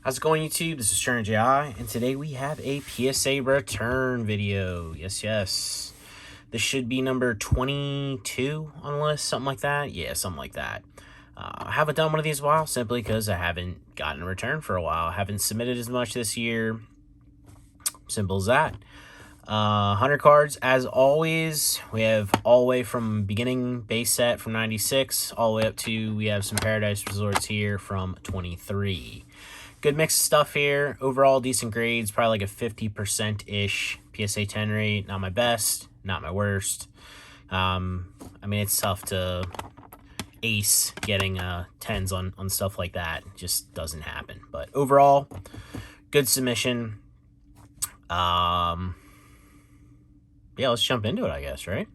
How's it going, YouTube? This is STOREWIDE, and today we have a PSA return video. Yes. This should be number 22 on the list, something like that. Yeah, something like that. I haven't done one of these in a while, simply because I haven't gotten a return for a while. I haven't submitted as much this year. Simple as that. 100 cards, as always. We have all the way from beginning base set from 96, all the way up to, we have some Paradise Resorts here from 23. Good mix of stuff here. Overall, decent grades. Probably like a 50%-ish PSA 10 rate. Not my best, not my worst. I mean, it's tough to ace getting 10s on stuff like that. It just doesn't happen. But overall, good submission. Yeah, let's jump into it, I guess, right?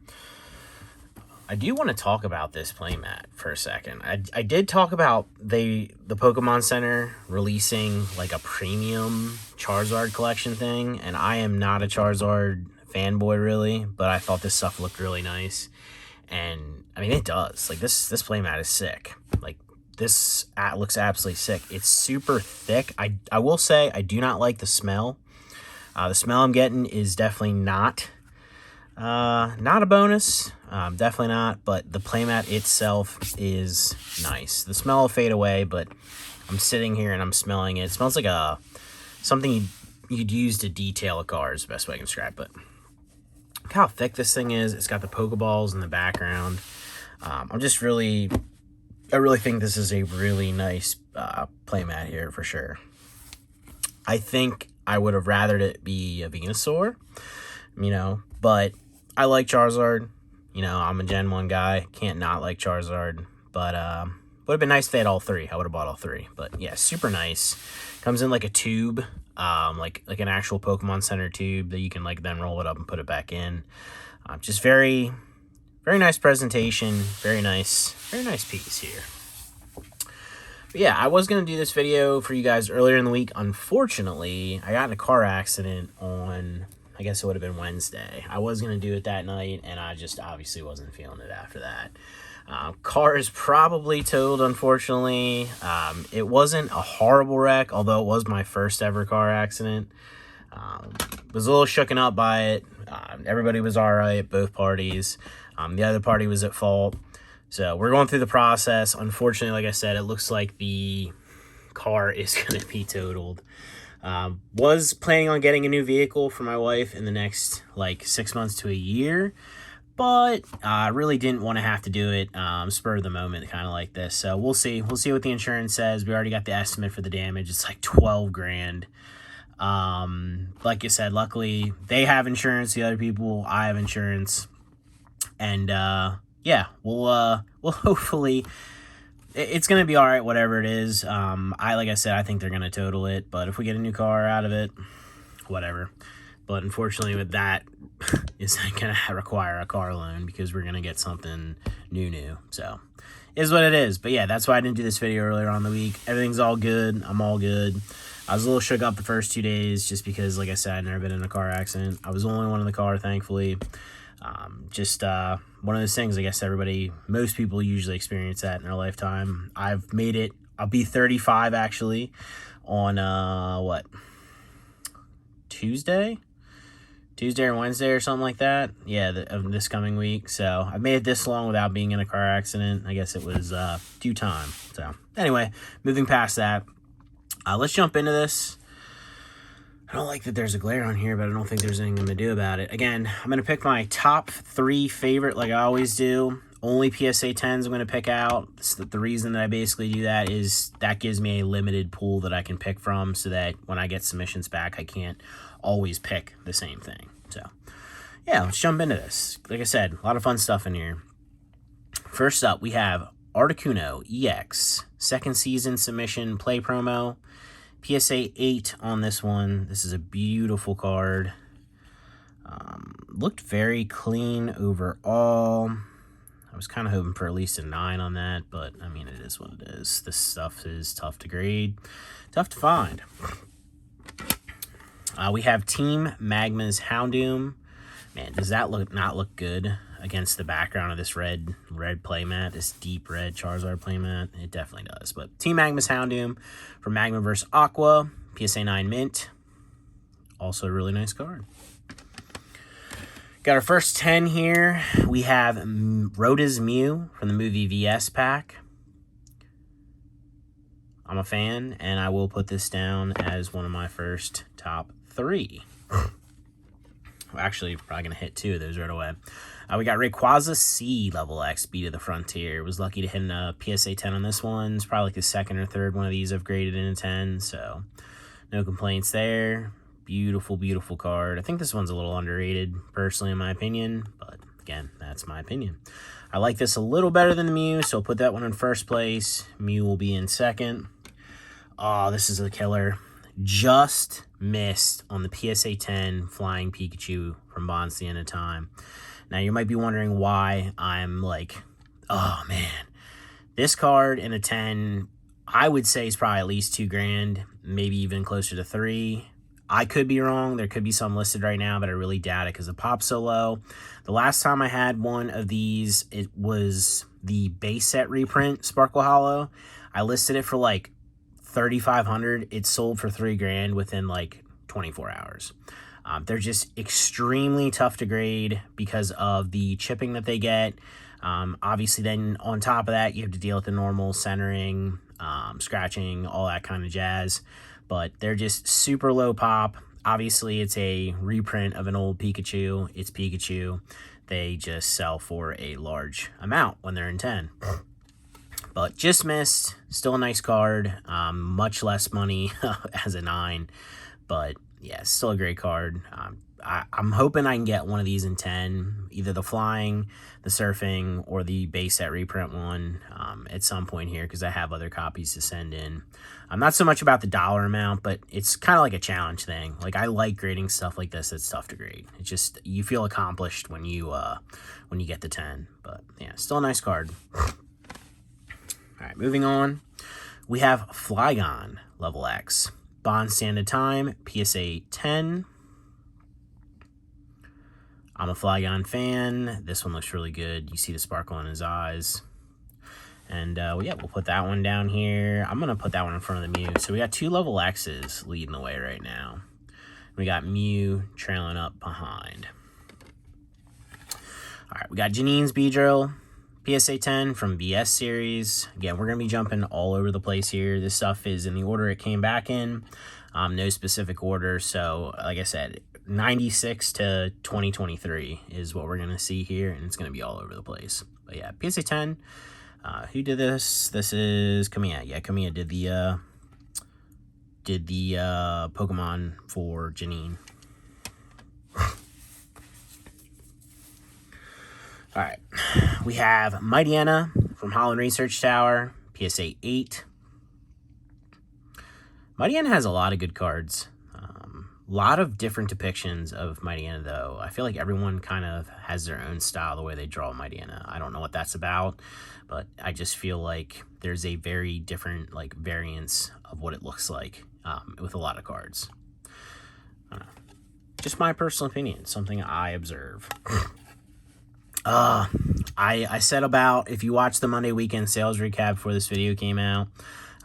I do want to talk about this playmat for a second. I did talk about the Pokemon Center releasing like a premium Charizard collection thing, and I am not a Charizard fanboy really, but I thought this stuff looked really nice. And I mean, it does. Like this playmat is sick. Like this looks absolutely sick. It's super thick. I will say I do not like the smell. The smell I'm getting is definitely not a bonus. Definitely not, but the playmat itself is nice. The smell will fade away, but I'm sitting here and I'm smelling it. It smells like something you'd use to detail a car is the best way I can describe it. But look how thick this thing is. It's got the Pokeballs in the background. I really think this is a really nice playmat here for sure. I think I would have rathered it be a Venusaur, but I like Charizard. I'm a Gen 1 guy. Can't not like Charizard. But would have been nice if they had all three. I would have bought all three. But yeah, super nice. Comes in like a tube, like an actual Pokemon Center tube that you can like then roll it up and put it back in. Just very, very nice presentation. Very nice piece here. But yeah, I was going to do this video for you guys earlier in the week. Unfortunately, I got in a car accident on, I guess it would have been Wednesday. I was going to do it that night, and I just obviously wasn't feeling it after that. Car is probably totaled, unfortunately. It wasn't a horrible wreck, although it was my first ever car accident. Was a little shooken up by it. Everybody was all right, both parties. The other party was at fault. So we're going through the process. Unfortunately, like I said, it looks like the car is going to be totaled. Was planning on getting a new vehicle for my wife in the next like 6 months to a year, but I really didn't want to have to do it spur of the moment, kind of like this. So we'll see what the insurance says. We already got the estimate for the damage. It's like 12 grand. Like I said, luckily they have insurance. The other people, I have insurance, and yeah, we'll hopefully. It's going to be all right, whatever it is. Like I said, I think they're going to total it. But if we get a new car out of it, whatever. But unfortunately with that, it's going to require a car loan because we're going to get something new. So, is what it is. But yeah, that's why I didn't do this video earlier on the week. Everything's all good. I'm all good. I was a little shook up the first 2 days just because, like I said, I've never been in a car accident. I was the only one in the car, thankfully. Just one of those things, I guess most people usually experience that in their lifetime. I've made it. I'll be 35 actually on Tuesday or Wednesday or something like that. Yeah, of this coming week. So I've made it this long without being in a car accident. I guess it was due time. So anyway, moving past that, let's jump into this. I don't like that there's a glare on here, but I don't think there's anything I'm going to do about it. Again, I'm going to pick my top 3 favorite like I always do. Only PSA 10s I'm going to pick out. The reason that I basically do that is that gives me a limited pool that I can pick from so that when I get submissions back, I can't always pick the same thing. So, yeah, let's jump into this. Like I said, a lot of fun stuff in here. First up, we have Articuno EX, second season submission play promo. PSA 8 on this one. This is a beautiful card. Looked very clean overall. I was kind of hoping for at least a 9 on that, but I mean, it is what it is. This stuff is tough to grade, tough to find. We have Team Magma's Houndoom. Man, does that not look good? against the background of this red playmat, this deep red Charizard playmat. It definitely does. But Team Magma's Houndoom from Magma vs. Aqua, PSA 9 mint. Also a really nice card. Got our first 10 here. We have Rhoda's Mew from the movie VS pack. I'm a fan, and I will put this down as one of my first top 3. Well, actually, probably going to hit 2 of those right away. We got Rayquaza C level X, Beat of the Frontier. Was lucky to hit a PSA 10 on this one. It's probably like the second or third one of these I've graded in a 10, so no complaints there. Beautiful, beautiful card. I think this one's a little underrated, personally, in my opinion. But, again, that's my opinion. I like this a little better than the Mew, so I'll put that one in first place. Mew will be in second. Oh, this is a killer. Just missed on the PSA 10 Flying Pikachu from Bonds the End of Time. Now, you might be wondering why I'm like, oh, man. This card in a 10, I would say is probably at least $2,000, maybe even closer to 3. I could be wrong. There could be some listed right now, but I really doubt it because the pop's so low. The last time I had one of these, it was the base set reprint Sparkle Hollow. I listed it for like $3,500. It sold for $3,000 within like 24 hours. They're just extremely tough to grade because of the chipping that they get. Obviously, then on top of that, you have to deal with the normal centering, scratching, all that kind of jazz. But they're just super low pop. Obviously, it's a reprint of an old Pikachu. It's Pikachu. They just sell for a large amount when they're in 10. But just missed. Still a nice card. Much less money as a 9. But, yeah, still a great card. I'm hoping I can get one of these in 10. Either the Flying, the Surfing, or the base set reprint one at some point here because I have other copies to send in. Not so much about the dollar amount, but it's kind of like a challenge thing. Like, I like grading stuff like this that's tough to grade. It's just, you feel accomplished when you get the 10. But, yeah, still a nice card. All right, moving on. We have Flygon level X. Bond Standard Time, PSA 10. I'm a Flygon fan. This one looks really good. You see the sparkle in his eyes. And, yeah, we'll put that one down here. I'm going to put that one in front of the Mew. So we got 2 level X's leading the way right now. We got Mew trailing up behind. All right, we got Janine's Beedrill, PSA 10 from BS series. Again, we're going to be jumping all over the place here. This stuff is in the order it came back in. No specific order. So, like I said, 96 to 2023 is what we're going to see here, and it's going to be all over the place. But, yeah, PSA 10. Who did this? This is Kamiya. Yeah, Kamiya did the Pokemon for Janine. All right, we have Mightyena from Holland Research Tower, PSA 8. Mightyena has a lot of good cards. A lot of different depictions of Mightyena, though. I feel like everyone kind of has their own style, the way they draw Mightyena. I don't know what that's about, but I just feel like there's a very different like variance of what it looks like with a lot of cards. I don't know. Just my personal opinion, something I observe. I said about, if you watch the Monday weekend sales recap before this video came out,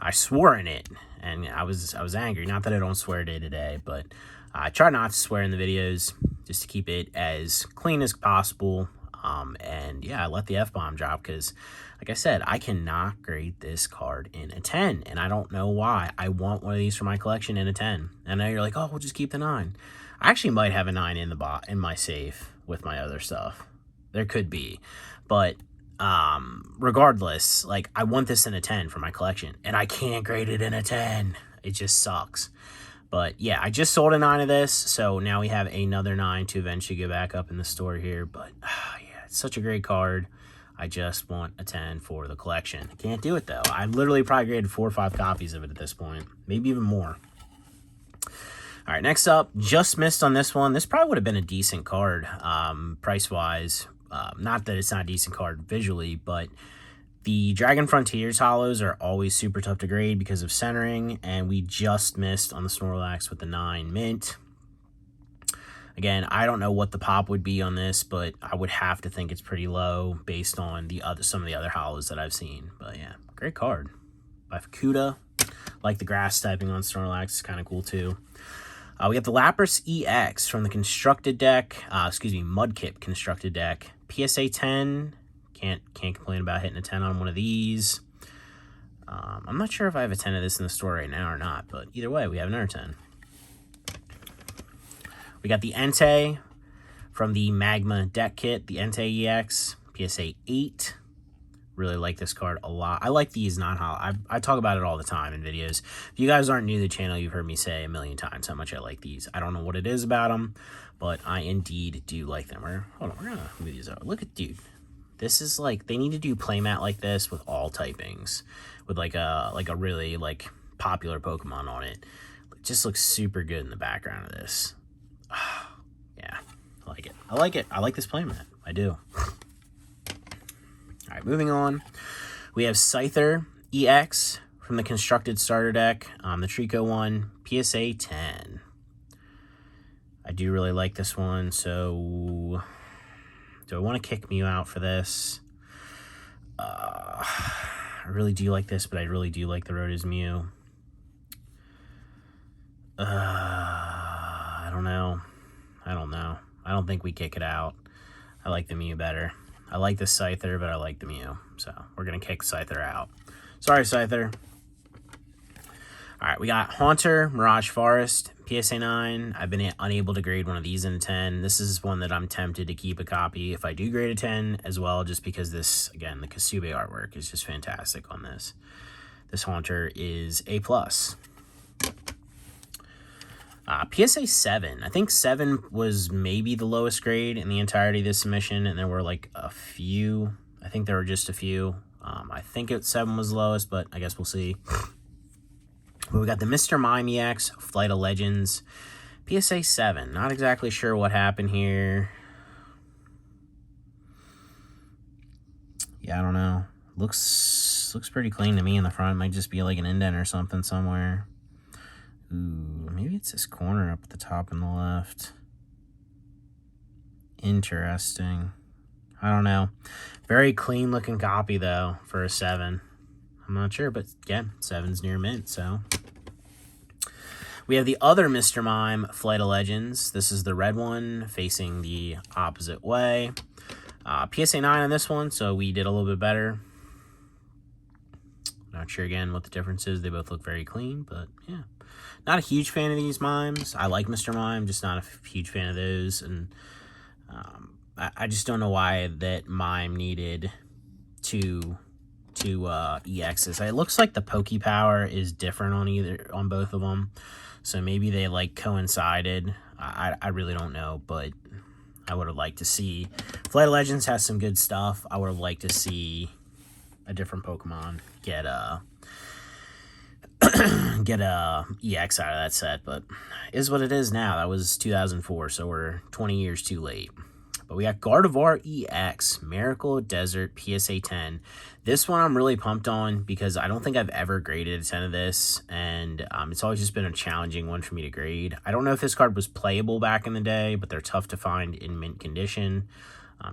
I swore in it, and I was angry. Not that I don't swear day to day, but I try not to swear in the videos just to keep it as clean as possible. And yeah, I let the F-bomb drop because, like I said, I cannot grade this card in a 10, and I don't know why. I want one of these for my collection in a 10. And now you're like, oh, we'll just keep the 9. I actually might have a 9 in my safe with my other stuff. There could be, but regardless, like, I want this in a 10 for my collection, and I can't grade it in a 10. It just sucks. But yeah, I just sold a 9 of this, so now we have another 9 to eventually go back up in the store here. But yeah, it's such a great card. I just want a 10 for the collection. I can't do it, though. I literally probably graded 4 or 5 copies of it at this point, maybe even more. All right, next up, just missed on this one. This probably would have been a decent card price-wise. Not that it's not a decent card visually, but the Dragon Frontiers hollows are always super tough to grade because of centering, and we just missed on the Snorlax with the 9 mint. Again, I don't know what the pop would be on this, but I would have to think it's pretty low based on some of the other hollows that I've seen. But yeah, great card by Fukuda. Like the grass typing on Snorlax, it's kind of cool too. We got the Lapras EX from the constructed deck, Mudkip constructed deck. PSA 10, can't complain about hitting a 10 on one of these. I'm not sure if I have a 10 of this in the store right now or not, but either way, we have another 10. We got the Entei from the Magma deck kit, the Entei EX, PSA 8. Really like this card a lot. I like these non-hollow. I talk about it all the time in videos. If you guys aren't new to the channel, you've heard me say a million times how much I like these. I don't know what it is about them, but I indeed do like them. Hold on, we're gonna move these out. Look at, dude. This is like, they need to do playmat like this with all typings, with like a really like popular Pokemon on it. It just looks super good in the background of this. Yeah, I like it. I like it. I like this playmat. I do. All right, moving on. We have Scyther EX from the constructed starter deck, the Trico one, PSA 10. I do really like this one, so do I want to kick Mew out for this? I really do like this, but I really do like the Roto's Mew. I don't know. I don't think we kick it out. I like the Mew better. I like the Scyther, but I like the Mew. So we're going to kick Scyther out. Sorry, Scyther. All right, we got Haunter, Mirage Forest, PSA 9. I've been unable to grade one of these in a 10. This is one that I'm tempted to keep a copy if I do grade a 10 as well, just because this, again, the Kasube artwork is just fantastic on this. This Haunter is A+. PSA 7. I think 7 was maybe the lowest grade in the entirety of this submission, and there were like a few. I think there were just a few. I think 7 was the lowest, but I guess we'll see. But we got the Mr. Mime EX, Flight of Legends, PSA 7. Not exactly sure what happened here. Yeah, I don't know. Looks pretty clean to me in the front. Might just be like an indent or something somewhere. Ooh, maybe it's this corner up at the top in the left. Interesting. I don't know. Very clean looking copy though for a 7. I'm not sure, but yeah, 7's near mint, so. We have the other Mr. Mime, Flight of Legends. This is the red one facing the opposite way. PSA 9 on this one, so we did a little bit better. Not sure again what the difference is. They both look very clean, but yeah. Not a huge fan of these mimes. I like Mr. Mime, just not a huge fan of those. And I just don't know why that mime needed two EXs. It looks like the Poke Power is different on both of them. So maybe they like coincided. I really don't know, but I would have liked to see. Flight of Legends has some good stuff. I would have liked to see a different Pokemon get a EX out of that set, but is what it is now. That was 2004, so we're 20 years too late. But we got Gardevoir EX, Miracle Desert, PSA 10. This one I'm really pumped on because I don't think I've ever graded a 10 of this, and it's always just been a challenging one for me to grade. I don't know if this card was playable back in the day, but they're tough to find in mint condition.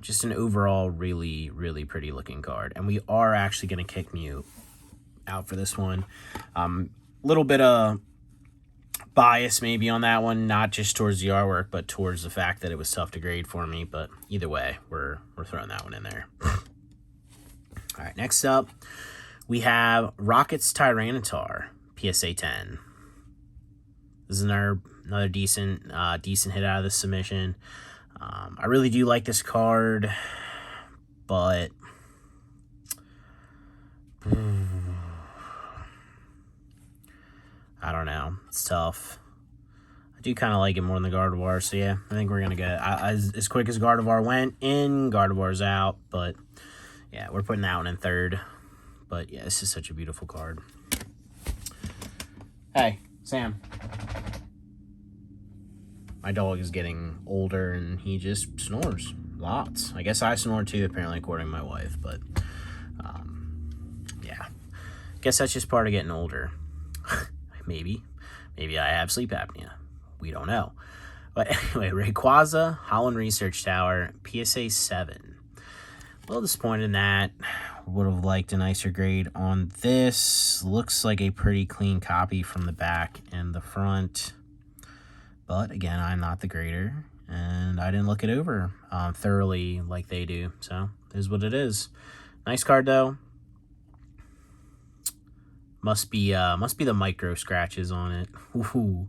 Just an overall really, really pretty looking card. And we are actually going to kick Mew out for this one. Little bit of bias maybe on that one, not just towards the artwork, but towards the fact that it was tough to grade for me. But either way, we're throwing that one in there. All right, next up, we have Rocket's Tyranitar, PSA 10. This is another decent hit out of this submission. I really do like this card, but I don't know. It's tough. I do kind of like it more than the Gardevoir, so yeah, I think we're going to get as quick as Gardevoir went in, Gardevoir's out, but yeah, we're putting that one in third. But yeah, this is such a beautiful card. Hey, Sam. My dog is getting older and he just snores lots. I guess I snore too, apparently, according to my wife, but yeah. Guess that's just part of getting older. Maybe I have sleep apnea. We don't know. But anyway, Rayquaza, Holland Research Tower, PSA 7. A little disappointed in that. Would have liked a nicer grade on this. Looks like a pretty clean copy from the back and the front. But again, I'm not the grader, and I didn't look it over thoroughly like they do. So it is what it is. Nice card though. Must be the micro scratches on it. Ooh.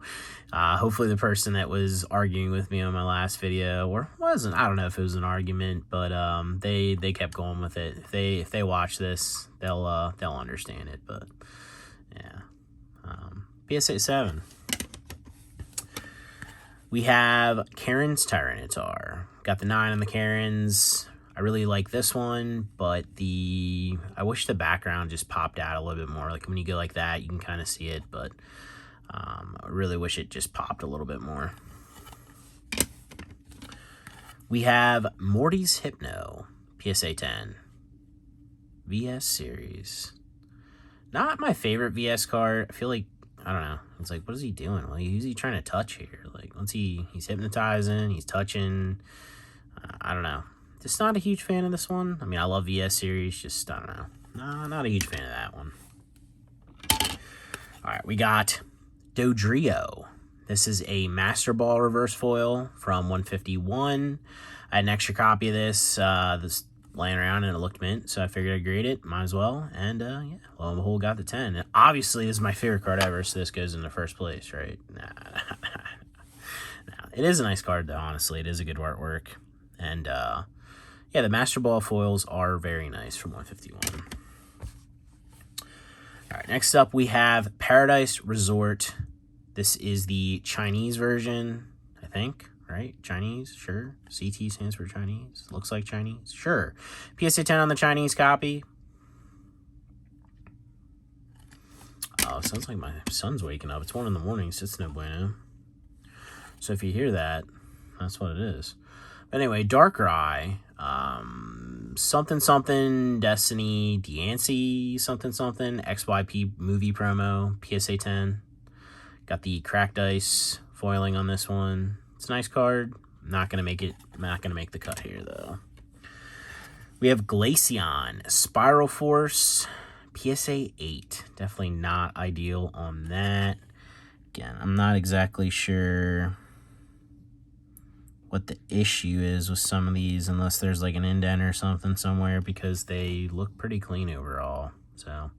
Hopefully the person that was arguing with me on my last video, or wasn't, I don't know if it was an argument, but they kept going with it. If they watch this, they'll understand it. But yeah, PSA 7. We have Karen's Tyranitar. Got the 9 on the Karens. I really like this one, but I wish the background just popped out a little bit more. Like when you go like that, you can kind of see it, but I really wish it just popped a little bit more. We have Morty's Hypno, PSA 10. VS Series. Not my favorite VS card. I feel like, I don't know. It's like, what is he doing? Like, who's he trying to touch here? Like, he's hypnotizing, he's touching. I don't know. Just not a huge fan of this one. I mean, I love VS Series, just, I don't know. No, not a huge fan of that one. All right, we got Dodrio. This is a Master Ball reverse foil from 151. I had an extra copy of this laying around, and it looked mint, so I figured I'd grade it. Might as well. And, yeah, lo and behold, got the 10. And obviously, this is my favorite card ever, so this goes in the first place, right? Nah. It is a nice card, though, honestly. It is a good artwork. And, yeah, the Master Ball foils are very nice from 151. All right, next up we have Paradise Resort. This is the Chinese version, I think, right? Chinese, sure. CT stands for Chinese. Looks like Chinese, sure. PSA 10 on the Chinese copy. Oh, sounds like my son's waking up. It's 1 in the morning, so it's no bueno. So if you hear that, that's what it is. But anyway, Darkrai, something Destiny, Deancey, something XYP movie promo, PSA 10. Got the cracked ice foiling on this one. It's a nice card. Not gonna make the cut here though. We have Glaceon, Spiral Force, PSA 8. Definitely not ideal on that. Again, I'm not exactly sure what the issue is with some of these, unless there's like an indent or something somewhere, because they look pretty clean overall. So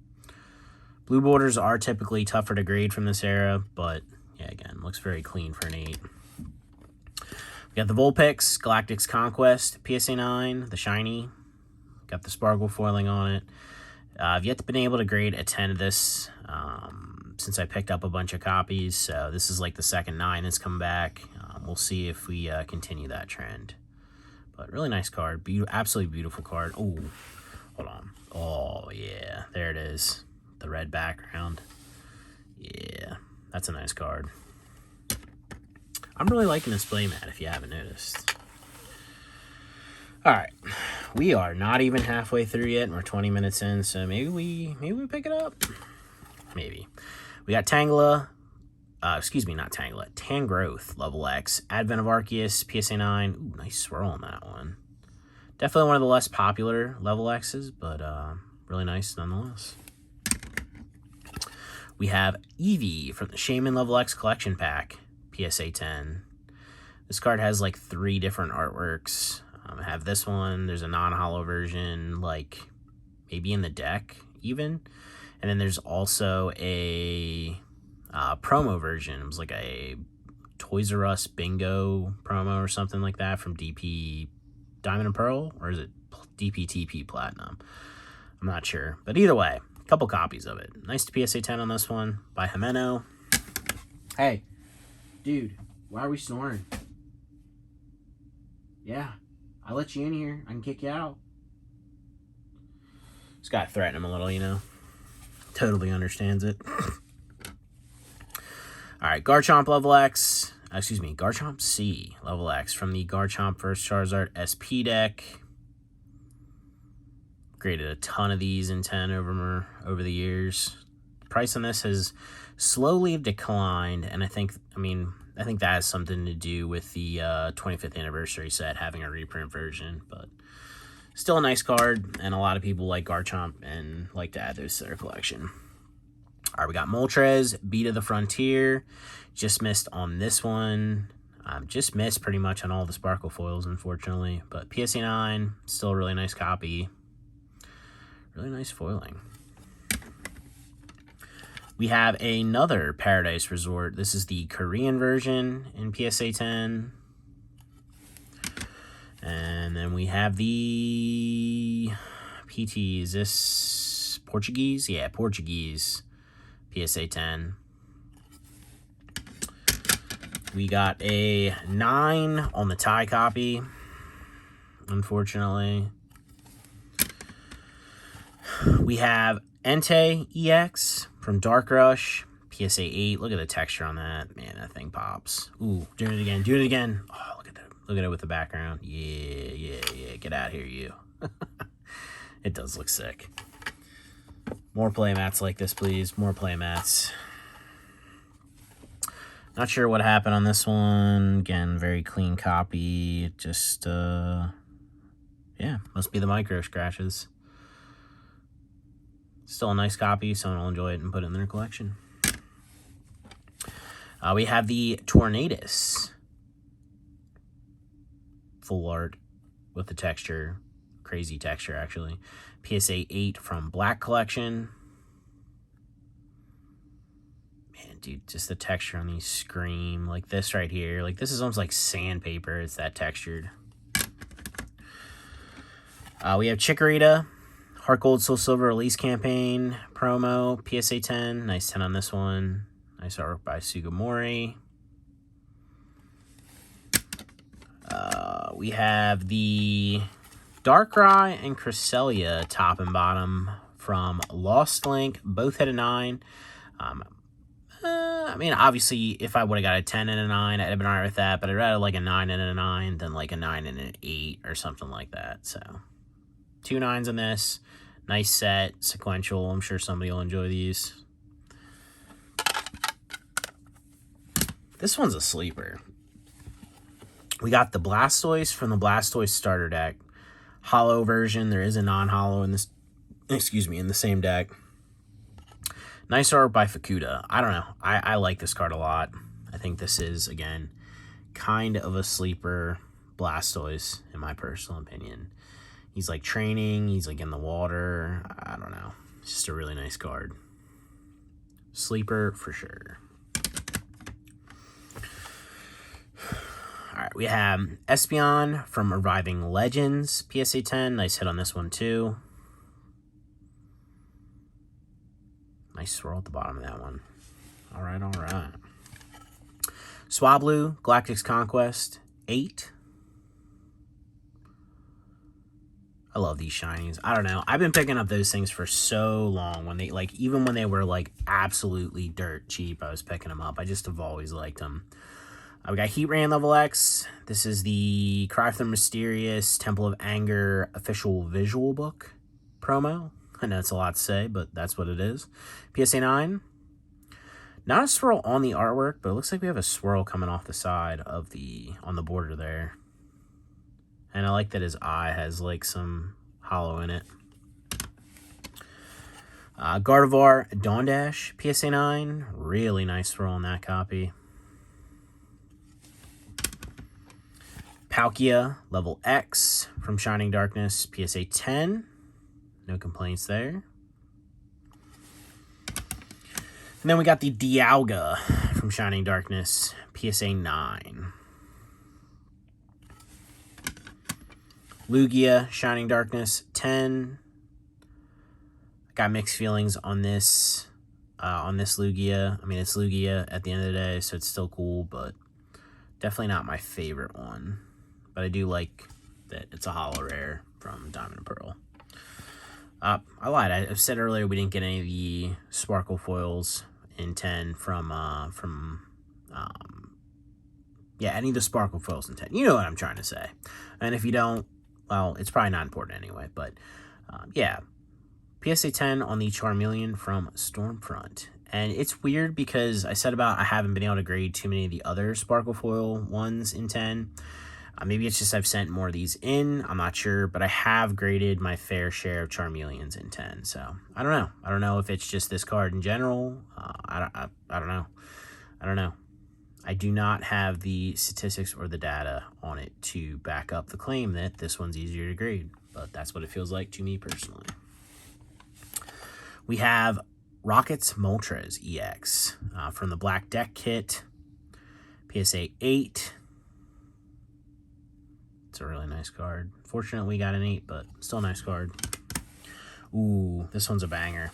blue borders are typically tougher to grade from this era, but yeah, again, looks very clean for an 8. We got the Vulpix Galactic's Conquest, PSA 9, the shiny. Got the sparkle foiling on it. I've yet to been able to grade a 10 of this since I picked up a bunch of copies, so this is like the second 9 that's come back. We'll see if we continue that trend. But really nice card. Absolutely beautiful card. Oh, hold on. Oh, yeah. There it is. The red background. Yeah, that's a nice card. I'm really liking this playmat, if you haven't noticed. All right. We are not even halfway through yet, and we're 20 minutes in, so maybe we pick it up. Maybe. We got Tangela. Excuse me, not Tangela. Tangrowth, level X. Advent of Arceus, PSA 9. Ooh, nice swirl on that one. Definitely one of the less popular level X's, but really nice nonetheless. We have Eevee from the Shaman level X collection pack, PSA 10. This card has like 3 different artworks. I have this one. There's a non-holo version, like maybe in the deck even. And then there's also a promo version. It was like a Toys R Us bingo promo or something like that from DP Diamond and Pearl, or is it DPTP Platinum? I'm not sure, but either way, a couple copies of it. Nice to PSA 10 on this one by Jimeno. Hey, dude, why are we snoring? Yeah, I let you in here. I can kick you out. Just gotta threaten him a little, you know. Totally understands it. All right, Garchomp level X. Excuse me, Garchomp C level X from the Garchomp vs. Charizard SP deck. Graded a ton of these in 10 over the years. Price on this has slowly declined, and I I think that has something to do with the 25th anniversary set having a reprint version, but still a nice card, and a lot of people like Garchomp and like to add those to their collection. All right, we got Moltres, Beat of the Frontier. Just missed on this one. Just missed pretty much on all the Sparkle foils, unfortunately. But PSA 9, still a really nice copy. Really nice foiling. We have another Paradise Resort. This is the Korean version in PSA 10. And then we have the PT. Is this Portuguese? Yeah, Portuguese. PSA 10. We got a 9 on the tie copy, unfortunately. We have Entei EX from Dark Rush, PSA 8. Look at the texture on that. Man, that thing pops. Ooh, doing it again. Doing it again. Oh, look at that. Look at it with the background. Yeah. Get out of here, you. It does look sick. More playmats like this, please. More playmats. Not sure what happened on this one. Again, very clean copy. It just, yeah, must be the micro scratches. Still a nice copy. Someone will enjoy it and put it in their collection. We have the Tornadus. Full art with the texture. Crazy texture, actually. PSA 8 from Black Collection. Man, dude, just the texture on these scream. Like this right here. Like, this is almost like sandpaper. It's that textured. We have Chikorita. Heart Gold, Soul Silver release campaign promo. PSA 10. Nice 10 on this one. Nice artwork by Sugimori. We have the Darkrai and Cresselia top and bottom from Lost Link. Both hit a 9. I mean, obviously, if I would have got a 10 and a 9, I'd have been alright with that. But I'd rather like a 9 and a 9 than like a 9 and an 8 or something like that. So, 2 9s in this. Nice set. Sequential. I'm sure somebody will enjoy these. This one's a sleeper. We got the Blastoise from the Blastoise starter deck. Hollow version. There is a non-hollow in this, in the same deck. Nice art by Fukuda. I don't know. I like this card a lot. I think this is, again, kind of a sleeper Blastoise, in my personal opinion. He's like training. He's like in the water. I don't know. It's just a really nice card. Sleeper for sure. All right, we have Espeon from Reviving Legends, PSA 10. Nice hit on this one, too. Nice swirl at the bottom of that one. All right. Swablu, Galactic's Conquest, 8. I love these shinies. I don't know. I've been picking up those things for so long. When they, like, even when they were, like, absolutely dirt cheap, I was picking them up. I just have always liked them. We got Heatran Level X. This is the Cry for the Mysterious Temple of Anger official visual book promo. I know it's a lot to say, but that's what it is. PSA 9. Not a swirl on the artwork, but it looks like we have a swirl coming off the side of on the border there. And I like that his eye has like some hollow in it. Gardevoir Dawn Dash, PSA 9. Really nice swirl on that copy. Palkia, Level X from Shining Darkness, PSA 10. No complaints there. And then we got the Dialga from Shining Darkness, PSA 9. Lugia, Shining Darkness, 10. Got mixed feelings on this Lugia. I mean, it's Lugia at the end of the day, so it's still cool, but definitely not my favorite one. But I do like that it's a holo rare from Diamond and Pearl. I lied. I said earlier we didn't get any of the Sparkle foils in 10 any of the Sparkle foils in 10. You know what I'm trying to say. And if you don't, well, it's probably not important anyway. But, yeah. PSA 10 on the Charmeleon from Stormfront. And it's weird because I said about I haven't been able to grade too many of the other Sparkle Foil ones in 10. Maybe it's just I've sent more of these in. I'm not sure, but I have graded my fair share of Charmeleons in 10. So I don't know. I don't know if it's just this card in general. I don't know. I don't know. I do not have the statistics or the data on it to back up the claim that this one's easier to grade, but that's what it feels like to me personally. We have Rockets Moltres EX from the Black Deck Kit, PSA 8. It's a really nice card. Fortunately, we got an 8, but still a nice card. Ooh, this one's a banger.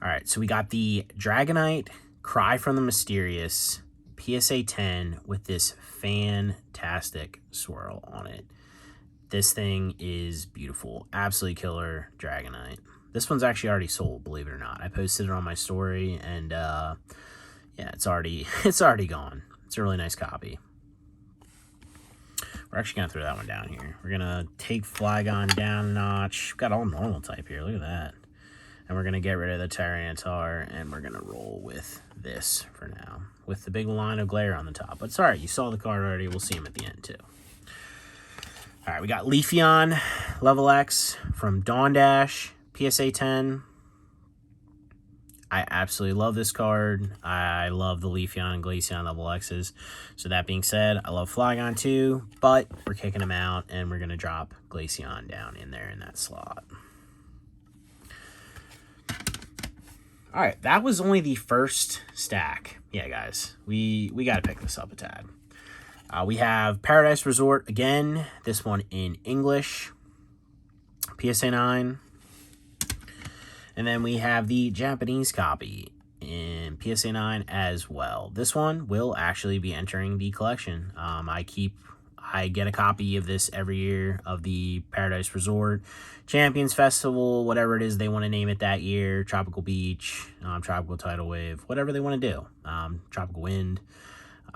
All right, so we got the Dragonite Cry from the Mysterious PSA 10 with this fantastic swirl on it. This thing is beautiful. Absolutely killer Dragonite. This one's actually already sold, believe it or not. I posted it on my story, and yeah, it's already gone. It's a really nice copy. We're actually going to throw that one down here. We're going to take Flygon down a notch. We've got all normal type here. Look at that. And we're going to get rid of the Tyranitar, and we're going to roll with this for now, with the big line of glare on the top. But it's all right. You saw the card already. We'll see him at the end, too. All right, we got Leafeon Level X from Dawn Dash, PSA 10. I absolutely love this card. I love the Leafeon and Glaceon Level X's. So that being said, I love Flygon too, but we're kicking him out, and we're going to drop Glaceon down in there in that slot. All right, that was only the first stack. Yeah, guys, we got to pick this up a tad. We have Paradise Resort again, this one in English, PSA 9. And then we have the Japanese copy in PSA 9 as well. This one will actually be entering the collection. I get a copy of this every year of the Paradise Resort Champions Festival, whatever it is they want to name it that year. Tropical Beach, Tropical Tidal Wave, whatever they want to do. Tropical Wind.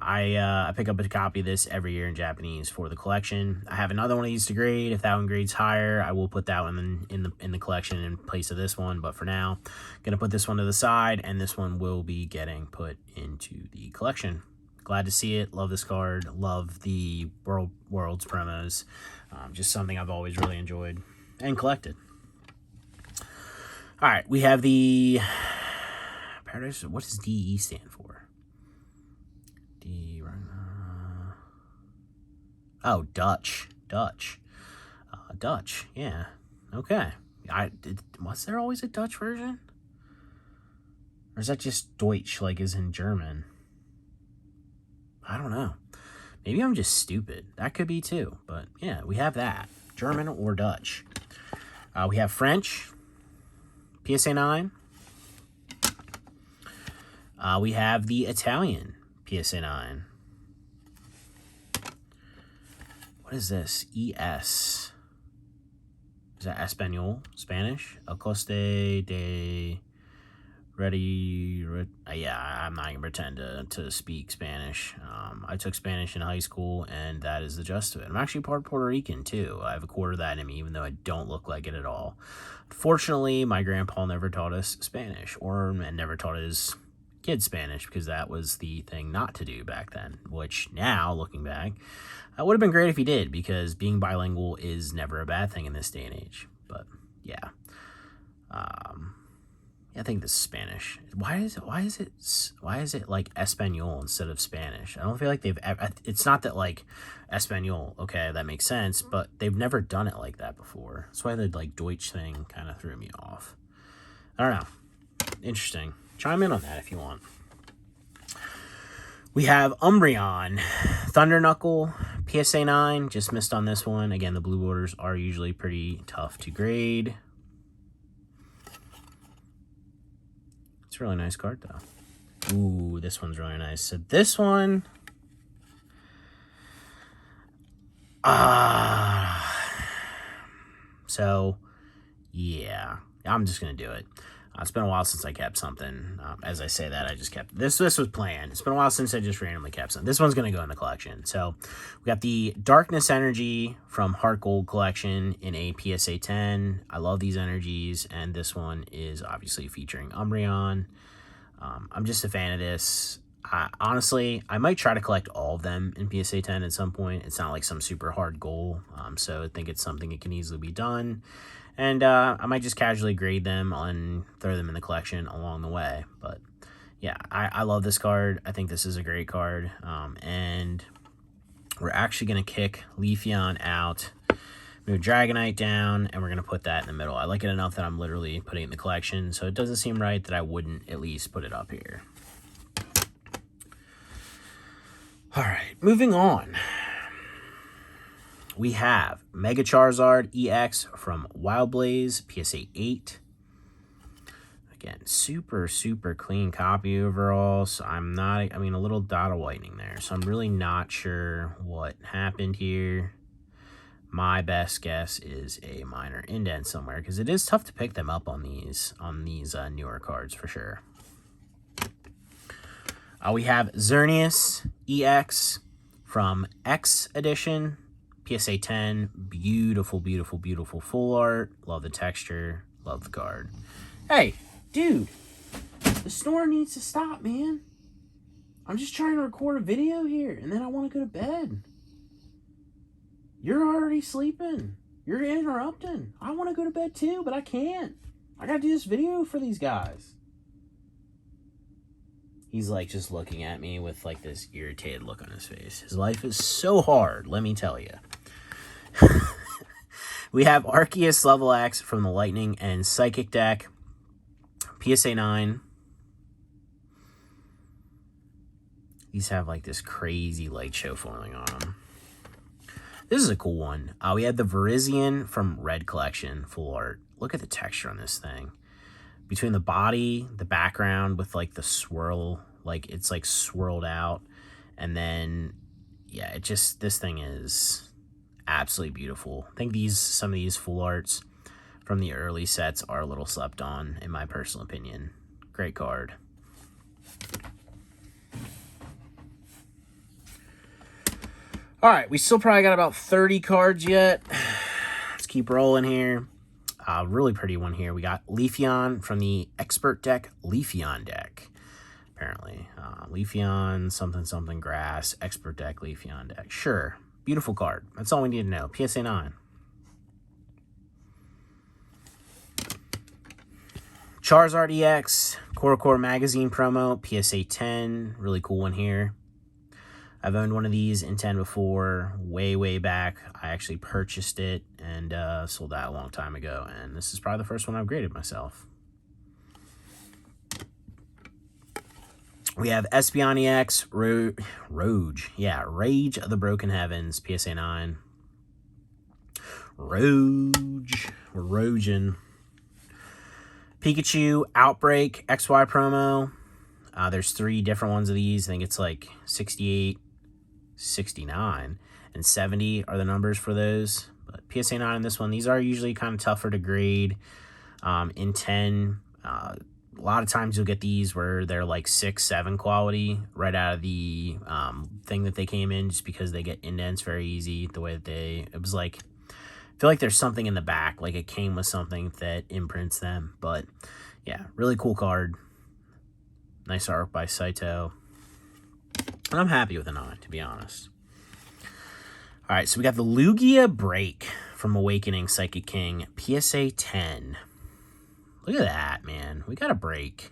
I pick up a copy of this every year in Japanese for the collection. I have another one of these to grade. If that one grades higher, I will put that one in the collection in place of this one. But for now, I'm gonna put this one to the side, and this one will be getting put into the collection. Glad to see it. Love this card. Love the Worlds promos. Just something I've always really enjoyed and collected. All right, we have the Paradise. What does DE stand for? Oh, Dutch. Dutch, yeah. Okay. Was there always a Dutch version? Or is that just Deutsch, like is in German? I don't know. Maybe I'm just stupid. That could be too. But yeah, we have that. German or Dutch. We have French. PSA 9. We have the Italian. PSA 9. What is this? ES. Is that Espanol? Spanish? El Coste de Ready. Yeah, I'm not going to pretend to speak Spanish. I took Spanish in high school, and that is the gist of it. I'm actually part Puerto Rican, too. I have a quarter of that in me, even though I don't look like it at all. Fortunately, my grandpa never taught us Spanish, and never taught his kids Spanish, because that was the thing not to do back then, which now, looking back, it would have been great if he did, because being bilingual is never a bad thing in this day and age. But yeah, I think this is Spanish. Why is it like Espanol instead of Spanish? I don't feel like it's not that like Espanol, okay, that makes sense, but they've never done it like that before. That's why the like Deutsch thing kind of threw me off. I don't know. Interesting. Chime in on that if you want. We have Umbreon, Thunder Knuckle, PSA 9. Just missed on this one. Again, the blue borders are usually pretty tough to grade. It's a really nice card, though. Ooh, this one's really nice. So this one... So, yeah. I'm just going to do it. It's been a while since I kept something. As I say that, I just kept... This was planned. It's been a while since I just randomly kept something. This one's going to go in the collection. So, we got the Darkness Energy from Heart Gold Collection in a PSA 10. I love these energies, and this one is obviously featuring Umbreon. I'm just a fan of this. Honestly, I might try to collect all of them in PSA 10 at some point. It's not like some super hard goal, so I think it's something that can easily be done. And I might just casually grade them and throw them in the collection along the way. But yeah, I love this card. I think this is a great card. And we're actually going to kick Leafeon out, move Dragonite down, and we're going to put that in the middle. I like it enough that I'm literally putting it in the collection, so it doesn't seem right that I wouldn't at least put it up here. All right, moving on. We have Mega Charizard EX from Wild Blaze, PSA 8. Again, super, super clean copy overall, so a little dot of whitening there, so I'm really not sure what happened here. My best guess is a minor indent somewhere, because it is tough to pick them up on these newer cards for sure. We have Xerneas EX from X Edition, PSA 10. Beautiful, beautiful, beautiful full art. Love the texture. Love the card. Hey, dude, the snore needs to stop, man. I'm just trying to record a video here, and then I want to go to bed. You're already sleeping. You're interrupting. I want to go to bed too, but I can't. I got to do this video for these guys. He's like just looking at me with like this irritated look on his face. His life is so hard, let me tell you. We have Arceus Level X from the Lightning and Psychic deck. PSA 9. These have like this crazy light show foiling on them. This is a cool one. We had the Virizion from Red Collection, full art. Look at the texture on this thing. Between the body, the background with like the swirl, like it's like swirled out. And then, yeah, this thing is absolutely beautiful. I think some of these full arts from the early sets are a little slept on, in my personal opinion. Great card. All right, we still probably got about 30 cards yet. Let's keep rolling here. Really pretty one here. We got Leafeon from the Expert deck, Leafeon deck, apparently. Leafeon, something, something, grass, Expert deck, Leafeon deck. Sure, beautiful card. That's all we need to know. PSA 9. Charizard EX, Core Magazine promo, PSA 10. Really cool one here. I've owned one of these in 10 before, way back. I actually purchased it and sold that a long time ago, and this is probably the first one I've graded myself. We have Espeon EX, Rage of the Broken Heavens, PSA 9. Rogen. Pikachu Outbreak XY promo. There's 3 different ones of these. I think it's like 68, 69, and 70 are the numbers for those. But PSA 9 in this one, these are usually kind of tougher to grade. In 10, a lot of times you'll get these where they're like 6, 7 quality right out of the thing that they came in, just because they get indents very easy. The way that it was like, I feel like there's something in the back, like it came with something that imprints them. But yeah, really cool card. Nice art by Saito. And I'm happy with the 9, to be honest. All right, so we got the Lugia Break from Awakening Psychic King, PSA 10. Look at that, man. We got a break.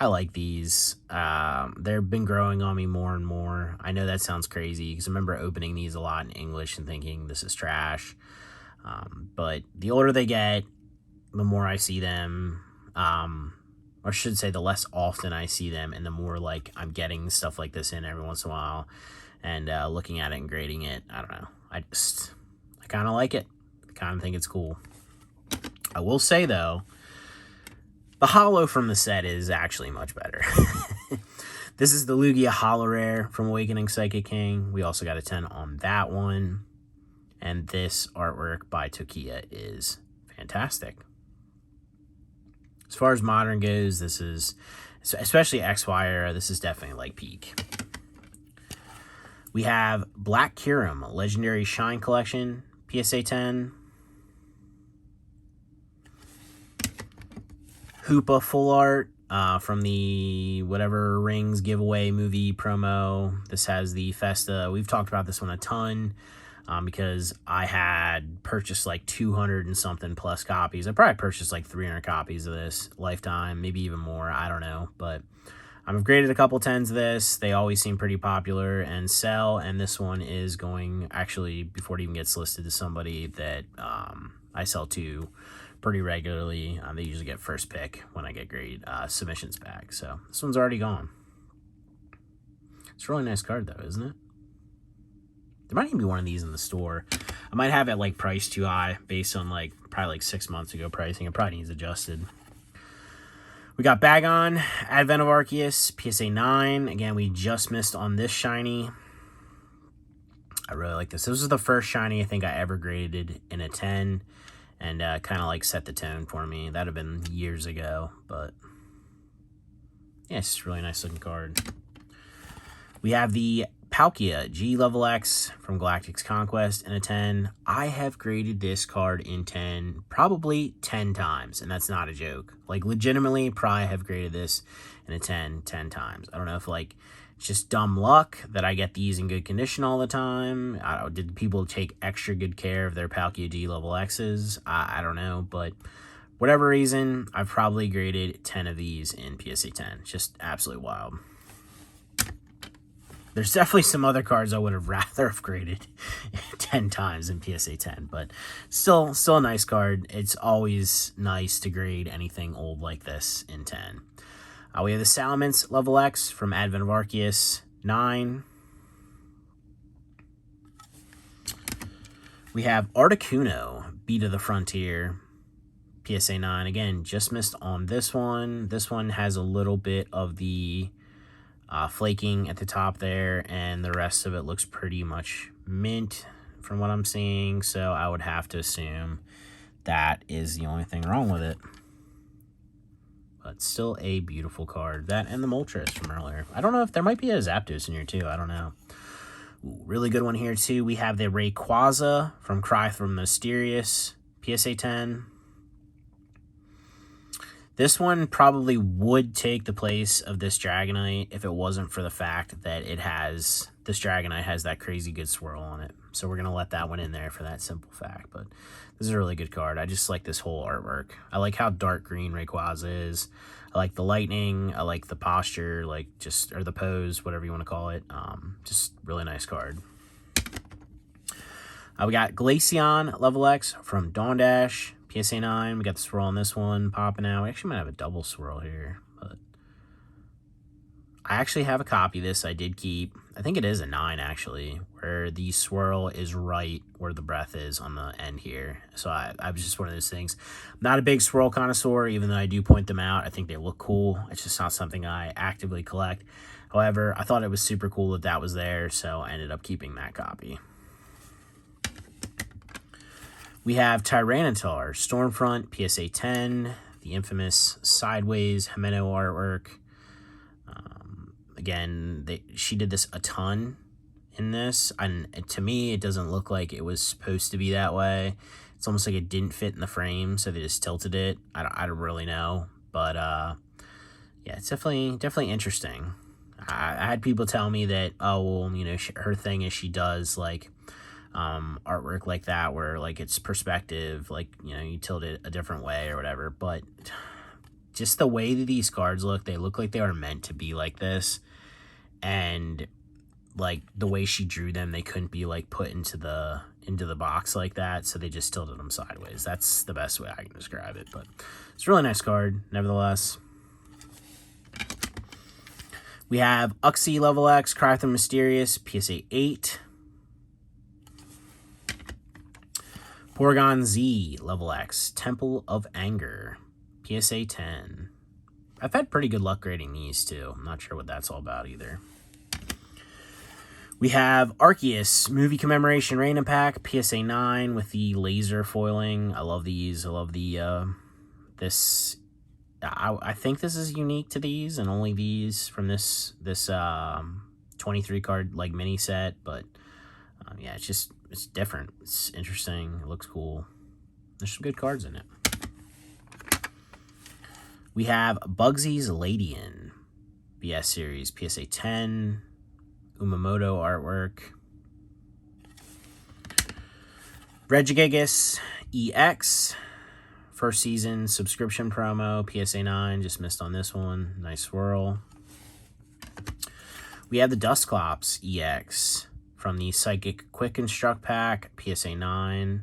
I like these. They've been growing on me more and more. I know that sounds crazy, because I remember opening these a lot in English and thinking this is trash. But the older they get, the more I see them. Or I should say, the less often I see them, and the more like I'm getting stuff like this in every once in a while, and looking at it and grading it. I don't know. I kind of like it. I kind of think it's cool. I will say though, the holo from the set is actually much better. This is the Lugia Holo Rare from Awakening Psychic King. We also got a 10 on that one, and this artwork by Tokiya is fantastic. As far as modern goes, this is, especially XY era, this is definitely like peak. We have Black Kyurem, Legendary Shine Collection, PSA 10. Hoopa Full Art, from the whatever rings giveaway movie promo. This has the Festa. We've talked about this one a ton because I had purchased like 200 and something plus copies. I probably purchased like 300 copies of this lifetime, maybe even more. I don't know, but I've graded a couple 10s of this. They always seem pretty popular and sell, and this one is going, actually, before it even gets listed, to somebody that I sell to pretty regularly. They usually get first pick when I get grade submissions back. So this one's already gone. It's a really nice card, though, isn't it? There might even be one of these in the store. I might have it like priced too high based on like probably like 6 months ago pricing. It probably needs adjusted. We got Bagon, Advent of Arceus, PSA 9. Again, we just missed on this shiny. I really like this. This was the first shiny I think I ever graded in a 10. And kind of like set the tone for me. That would have been years ago. But yeah, it's just a really nice looking card. We have the Palkia G Level X from Galactic's Conquest in a 10. I have graded this card in 10 probably 10 times, and that's not a joke. Like, legitimately, probably have graded this in a 10 times. I don't know if, like, it's just dumb luck that I get these in good condition all the time. Did people take extra good care of their Palkia G Level X's? I don't know, but whatever reason, I've probably graded 10 of these in PSA 10. It's just absolutely wild. There's definitely some other cards I would have rather have graded 10 times in PSA 10, but still a nice card. It's always nice to grade anything old like this in 10. We have the Salamence Level X from Advent of Arceus 9. We have Articuno, Beat of the Frontier, PSA 9. Again, just missed on this one. This one has a little bit of the flaking at the top there, and the rest of it looks pretty much mint from what I'm seeing, so I would have to assume that is the only thing wrong with it. But still a beautiful card. That and the Moltres from earlier. I don't know if there might be a Zapdos in here too. I don't know. Ooh, really good one here too. We have the Rayquaza from Cry from Mysterious, PSA 10. This one probably would take the place of this Dragonite if it wasn't for the fact that this Dragonite has that crazy good swirl on it. So we're going to let that one in there for that simple fact. But this is a really good card. I just like this whole artwork. I like how dark green Rayquaza is. I like the lightning. I like the posture, or the pose, whatever you want to call it. Just really nice card. We got Glaceon Level X from Dawn Dash. PSA 9, we got the swirl on this one popping out. We actually might have a double swirl here, but I actually have a copy of this I did keep. I think it is a 9, actually, where the swirl is right where the breath is on the end here. So I was just one of those things. I'm not a big swirl connoisseur, even though I do point them out. I think they look cool. It's just not something I actively collect. However, I thought it was super cool that that was there, so I ended up keeping that copy. We have Tyranitar, Stormfront, PSA 10, the infamous Sideways Himeno artwork. Again, she did this a ton in this, and to me, it doesn't look like it was supposed to be that way. It's almost like it didn't fit in the frame, so they just tilted it. I don't really know, but yeah, it's definitely interesting. I had people tell me that, oh, well, you know, her thing is she does like artwork like that where like it's perspective, like, you know, you tilt it a different way or whatever, but just the way that these cards look, they look like they are meant to be like this, and like the way she drew them, they couldn't be like put into the box like that, so they just tilted them sideways. That's the best way I can describe it, but it's a really nice card nevertheless. We have Uxie Level X, Cry from Mysterious, PSA 8. Porygon Z Level X, Temple of Anger, PSA 10. I've had pretty good luck grading these too. I'm not sure what that's all about either. We have Arceus Movie Commemoration Random Pack, PSA 9 with the laser foiling. I love these. I love the this. I think this is unique to these and only these from this 23 card like mini set, but yeah, it's different. It's interesting. It looks cool. There's some good cards in it. We have Bugsy's Ladian, BS Series, PSA 10, Umamoto artwork. Regigigas EX, first season subscription promo, PSA 9, just missed on this one. Nice swirl. We have the Dusclops EX from the Psychic Quick Construct pack, PSA 9.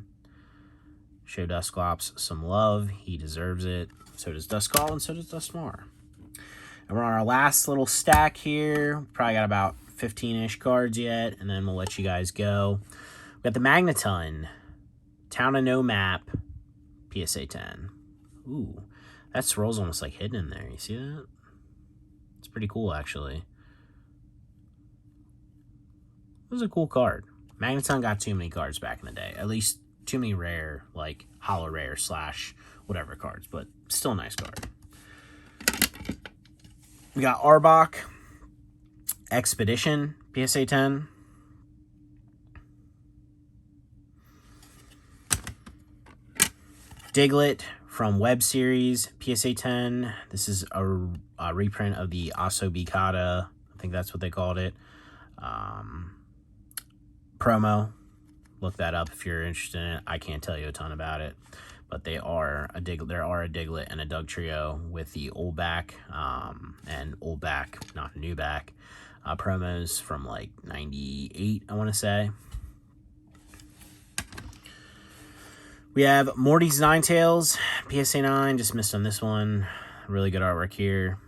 Show Dusclops some love. He deserves it. So does Duskull and so does Dusknoir. And we're on our last little stack here. Probably got about 15-ish cards yet, and then we'll let you guys go. We got the Magneton, Town of No Map, PSA 10. Ooh, that swirl's almost like hidden in there. You see that? It's pretty cool, actually. It was a cool card. Magneton got too many cards back in the day. At least too many rare, like hollow rare / whatever cards, but still a nice card. We got Arbok, Expedition, PSA 10. Diglett from Web Series, PSA 10. This is a reprint of the Asobikata. I think that's what they called it. Promo. Look that up if you're interested in it. I can't tell you a ton about it, but there are a Diglett and a Doug Trio with the old back and old back, not new back, promos from like 98, I want to say. We have Morty's Ninetales, PSA 9, just missed on this one. Really good artwork here.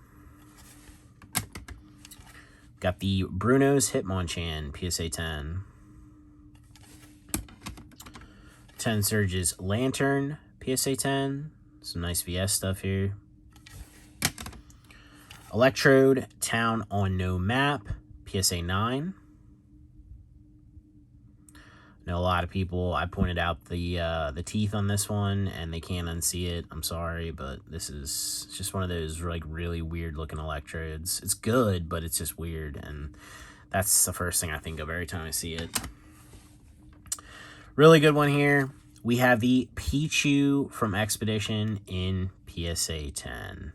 Got the Bruno's Hitmonchan, PSA 10. 10 Surge's Lantern, PSA 10. Some nice VS stuff here. Electrode, Town on No Map, PSA 9. I know a lot of people, I pointed out the teeth on this one, and they can't unsee it. I'm sorry, but this is just one of those like really weird looking electrodes. It's good, but it's just weird, and that's the first thing I think of every time I see it. Really good one here. We have the Pichu from Expedition in PSA 10.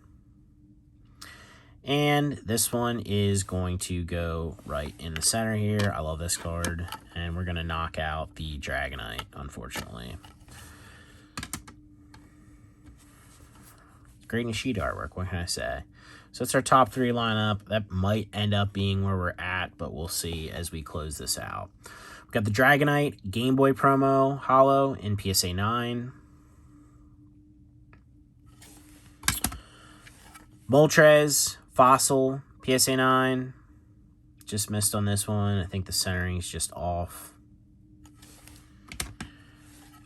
And this one is going to go right in the center here. I love this card. And we're going to knock out the Dragonite, unfortunately. Great Nishida artwork, what can I say? So it's our top 3 lineup. That might end up being where we're at, but we'll see as we close this out. We've got the Dragonite Game Boy promo holo in PSA 9. Moltres Fossil PSA 9. Just missed on this one. I think the centering is just off.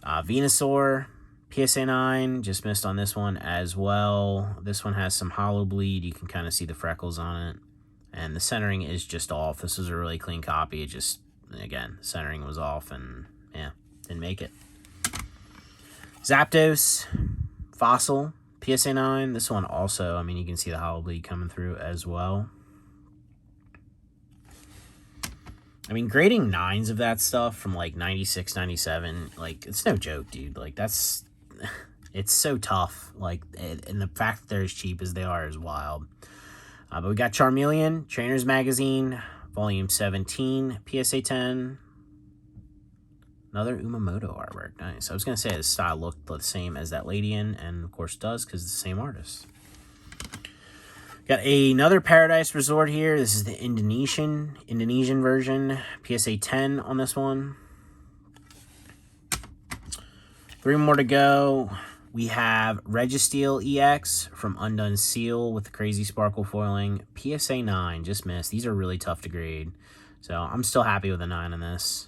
Venusaur PSA 9. Just missed on this one as well. This one has some hollow bleed. You can kind of see the freckles on it. And the centering is just off. This was a really clean copy. It just, again, centering was off and, yeah, didn't make it. Zapdos Fossil PSA 9. This one also, I mean, you can see the hollow bleed coming through as well. I mean, grading 9s of that stuff from like 96, 97, like, it's no joke, dude. Like, that's, it's so tough. Like, and the fact that they're as cheap as they are is wild. But we got Charmeleon, Trainers Magazine, Volume 17, PSA 10. Another Umamoto artwork. Nice. I was going to say the style looked the same as that Ladian, and of course does because it's the same artist. Got another Paradise Resort here. This is the Indonesian version. PSA 10 on this one. 3 more to go. We have Registeel EX from Undone Seal with the crazy sparkle foiling. PSA 9, just missed. These are really tough to grade. So I'm still happy with a 9 on this.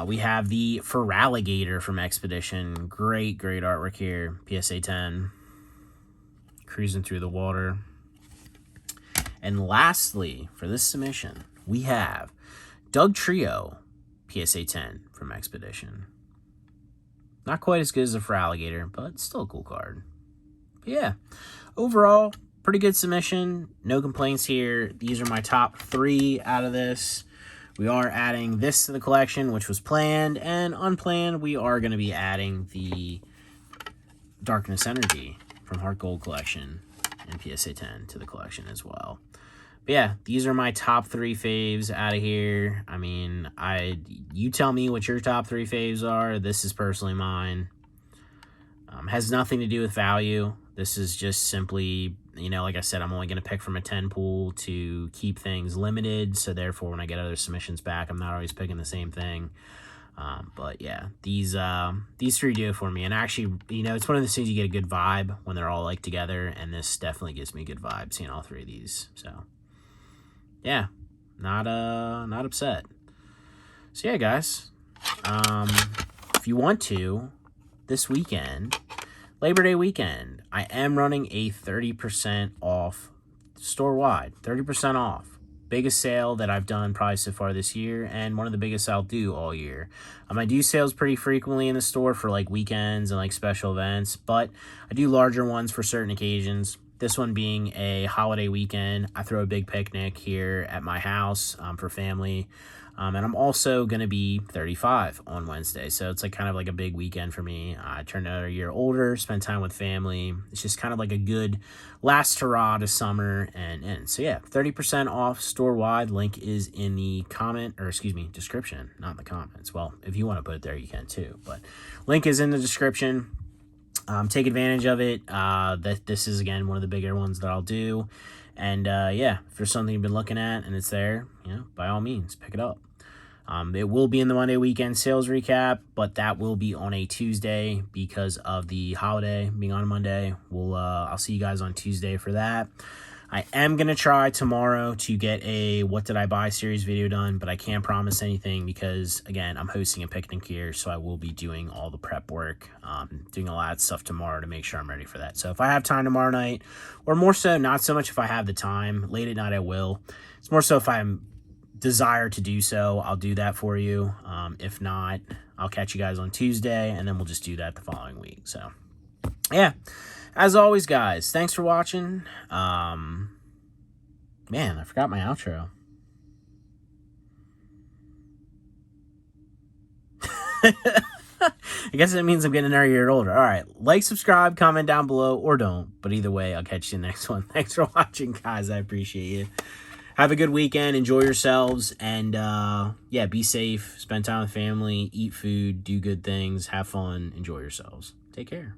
We have the Feraligatr from Expedition. Great artwork here. PSA 10. Cruising through the water. And lastly, for this submission, we have Doug Trio, PSA 10 from Expedition. Not quite as good as the Feraligatr, but still a cool card. But yeah, overall, pretty good submission. No complaints here. These are my top 3 out of this. We are adding this to the collection, which was planned, and unplanned, we are going to be adding the Darkness Energy from Heart Gold collection and PSA 10 to the collection as well. But yeah, these are my top 3 faves out of here. I mean, you tell me what your top 3 faves are. This is personally mine. Has nothing to do with value. This is just simply, you know, like I said, I'm only going to pick from a 10 pool to keep things limited. So therefore, when I get other submissions back, I'm not always picking the same thing. But yeah, these 3 do it for me. And actually, you know, it's one of those things you get a good vibe when they're all like together. And this definitely gives me a good vibe seeing all 3 of these. So yeah, not upset. So yeah, guys, if you want to, this weekend, Labor Day weekend, I am running a 30% off store-wide. 30% off. Biggest sale that I've done probably so far this year, and one of the biggest I'll do all year. I do sales pretty frequently in the store for like weekends and like special events, but I do larger ones for certain occasions. This one being a holiday weekend. I throw a big picnic here at my house for family. And I'm also going to be 35 on Wednesday. So it's like kind of like a big weekend for me. I turned another year older, spend time with family. It's just kind of like a good last hurrah to summer. And so yeah, 30% off store-wide. Link is in the description, not in the comments. Well, if you want to put it there, you can too. But link is in the description. Take advantage of it. This is, again, one of the bigger ones that I'll do. And yeah, if there's something you've been looking at and it's there, you know, by all means, pick it up. It will be in the Monday weekend sales recap, but that will be on a Tuesday because of the holiday being on Monday. I'll see you guys on Tuesday for that. I am going to try tomorrow to get a What Did I Buy series video done, but I can't promise anything because, again, I'm hosting a picnic here, so I will be doing all the prep work, doing a lot of stuff tomorrow to make sure I'm ready for that. So if I have time tomorrow night, or more so, not so much if I have the time, late at night I will. It's more so if I'm desire to do so, I'll do that for you. If not, I'll catch you guys on Tuesday, and then we'll just do that the following week. So, yeah. As always, guys, thanks for watching. Man, I forgot my outro. I guess that means I'm getting another year older. All right, like, subscribe, comment down below, or don't. But either way, I'll catch you in the next one. Thanks for watching, guys. I appreciate you. Have a good weekend. Enjoy yourselves. And, yeah, be safe. Spend time with family. Eat food. Do good things. Have fun. Enjoy yourselves. Take care.